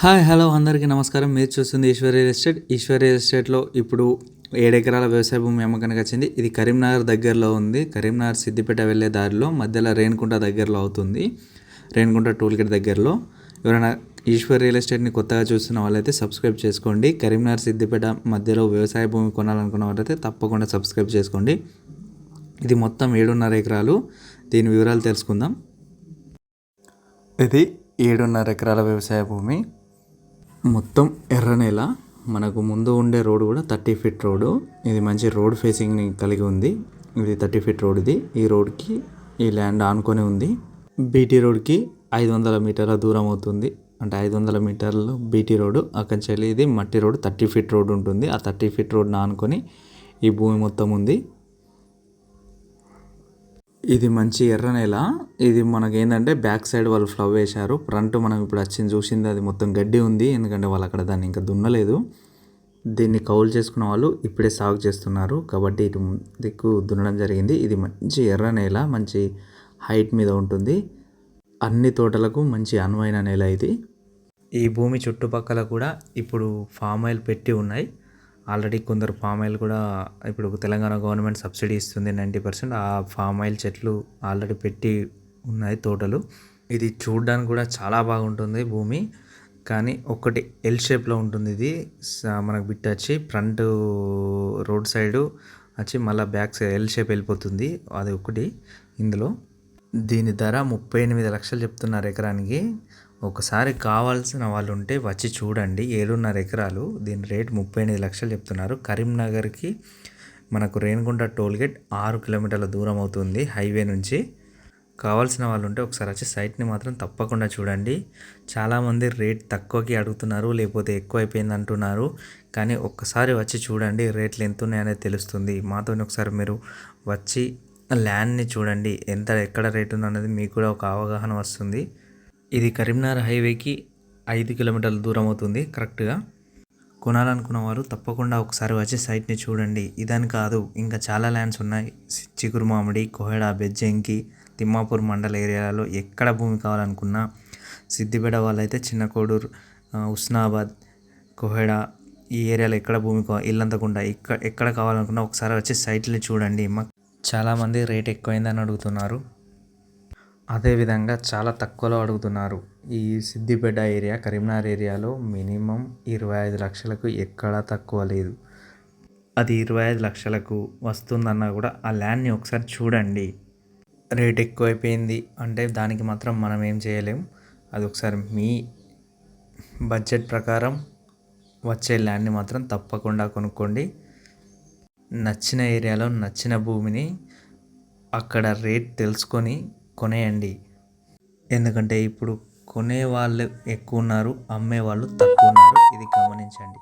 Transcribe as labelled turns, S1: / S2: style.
S1: Hi hello అందరికీ నమస్కారం. మీరు చూస్తుంది Eshwar real estate. Eshwar real ఎస్టేట్లో ఇప్పుడు 7 ఎకరాల వ్యవసాయ భూమి అమ్మకానికి వచ్చింది. ఇది కరీంనగర్ దగ్గరలో ఉంది. కరీంనగర్ సిద్దిపేట వెళ్ళే దారిలో మధ్యలో రేణిగుంట దగ్గరలో అవుతుంది. రేణిగుంట టోల్గేట్ దగ్గరలో. ఎవరైనా ఈశ్వర్ రియల్ ఎస్టేట్ని కొత్తగా చూస్తున్న వాళ్ళైతే సబ్స్క్రైబ్ చేసుకోండి. కరీంనగర్ సిద్దిపేట మధ్యలో వ్యవసాయ భూమి కొనాలనుకున్న వాళ్ళైతే తప్పకుండా సబ్స్క్రైబ్ చేసుకోండి. ఇది మొత్తం 7.5 ఎకరాలు. దీని వివరాలు తెలుసుకుందాం. ఇది 7.5 ఎకరాల వ్యవసాయ భూమి. మొత్తం ఎర్ర నేల. మనకు ముందు ఉండే రోడ్డు కూడా 30 ఫీట్ రోడ్డు. ఇది మంచి రోడ్ ఫేసింగ్ని కలిగి ఉంది. ఇది 30 ఫీట్ రోడ్. ఈ రోడ్కి ఈ ల్యాండ్ ఆనుకొని ఉంది. బీటీ రోడ్కి 500 మీటర్ల దూరం అవుతుంది. అంటే 500 మీటర్లు బీటీ రోడ్డు. అక్కడి నుంచి ఇది మట్టి రోడ్డు 30 ఫీట్ రోడ్డు ఉంటుంది. ఆ 30 ఫీట్ రోడ్ని ఆనుకొని ఈ భూమి మొత్తం ఉంది. ఇది మంచి ఎర్ర నేల. ఇది మనకి ఏంటంటే బ్యాక్ సైడ్ వాళ్ళు ఫ్లవ్ వేశారు. ఫ్రంట్ మనం ఇప్పుడు వచ్చింది చూసింది అది మొత్తం గడ్డి ఉంది. ఎందుకంటే వాళ్ళు అక్కడ దాన్ని ఇంకా దున్నలేదు. దీన్ని కౌలు చేసుకున్న వాళ్ళు ఇప్పుడే సాగు చేస్తున్నారు కాబట్టి ఇటు దిక్కు దున్నడం జరిగింది. ఇది మంచి ఎర్ర నేల, మంచి హైట్ మీద ఉంటుంది. అన్ని తోటలకు మంచి అనువైన నేల ఇది. ఈ భూమి చుట్టుపక్కల కూడా ఇప్పుడు ఫామ్ ఆయిల్ పెట్టి ఉన్నాయి. ఆల్రెడీ కొందరు ఫామ్ ఆయిల్ కూడా ఇప్పుడు తెలంగాణ గవర్నమెంట్ సబ్సిడీ ఇస్తుంది 90%. ఆ ఫామ్ ఆయిల్ చెట్లు ఆల్రెడీ పెట్టి ఉన్నాయి తోటలు. ఇది చూడడానికి కూడా చాలా బాగుంటుంది భూమి. కానీ ఒకటి ఎల్ షేప్లో ఉంటుంది. ఇది మనకు బిట్ వచ్చి ఫ్రంట్ రోడ్ సైడు వచ్చి మళ్ళీ బ్యాక్ సైడ్ ఎల్ షేప్ వెళ్ళిపోతుంది. అది ఒకటి ఇందులో. దీని ధర 38 లక్షలు చెప్తున్నారు ఎకరానికి. ఒకసారి కావాల్సిన వాళ్ళు ఉంటే వచ్చి చూడండి. 7.5 ఎకరాలు. దీని రేట్ 38 లక్షలు చెప్తున్నారు. కరీంనగర్కి మనకు రేణిగుంట టోల్గేట్ 6 కిలోమీటర్ల దూరం అవుతుంది హైవే నుంచి. కావాల్సిన వాళ్ళు ఉంటే ఒకసారి వచ్చి సైట్ని మాత్రం తప్పకుండా చూడండి. చాలామంది రేట్ తక్కువకి అడుగుతున్నారు, లేకపోతే ఎక్కువ అయిపోయింది అంటున్నారు. కానీ ఒక్కసారి వచ్చి చూడండి, రేట్లు ఎంత ఉన్నాయనేది తెలుస్తుంది. మాతో ఒకసారి మీరు వచ్చి ల్యాండ్ని చూడండి, ఎక్కడ రేటు ఉన్నది మీకు కూడా ఒక అవగాహన వస్తుంది. ఇది కరీంనగర్ హైవేకి 5 కిలోమీటర్ల దూరం అవుతుంది కరెక్ట్గా. కొనాలనుకున్న వారు తప్పకుండా ఒకసారి వచ్చి సైట్ని చూడండి. ఇదని కాదు, ఇంకా చాలా ల్యాండ్స్ ఉన్నాయి. చిగురుమామిడి, కోహెడ, బెజ్జంకి, తిమ్మాపూర్ మండల ఏరియాలలో ఎక్కడ భూమి కావాలనుకున్నా, సిద్దిపేట వాళ్ళైతే చిన్న కోడూరు, హుస్నాబాద్, కోహెడ ఈ ఏరియాలో ఎక్కడ భూమి ఇల్లంతకుంట ఎక్కడ కావాలనుకున్నా ఒకసారి వచ్చి సైట్ని చూడండి. మాకు చాలామంది రేట్ ఎక్కువైందని అడుగుతున్నారు. అదేవిధంగా చాలా తక్కువలో అడుగుతున్నారు. ఈ సిద్దిపేట ఏరియా, కరీంనగర్ ఏరియాలో మినిమం 25 లక్షలకు ఎక్కడా తక్కువ లేదు. అది 25 లక్షలకు వస్తుందన్నా కూడా ఆ ల్యాండ్ని ఒకసారి చూడండి. రేట్ ఎక్కువైపోయింది అంటే దానికి మాత్రం మనం ఏం చేయలేం. అది ఒకసారి మీ బడ్జెట్ ప్రకారం వచ్చే ల్యాండ్ని మాత్రం తప్పకుండా కొనుక్కోండి. నచ్చిన ఏరియాలో నచ్చిన భూమిని అక్కడ రేట్ తెలుసుకొని కొనేయండి. ఎందుకంటే ఇప్పుడు కొనేవాళ్ళు ఎక్కువ ఉన్నారు, అమ్మేవాళ్ళు తక్కువ ఉన్నారు. ఇది గమనించండి.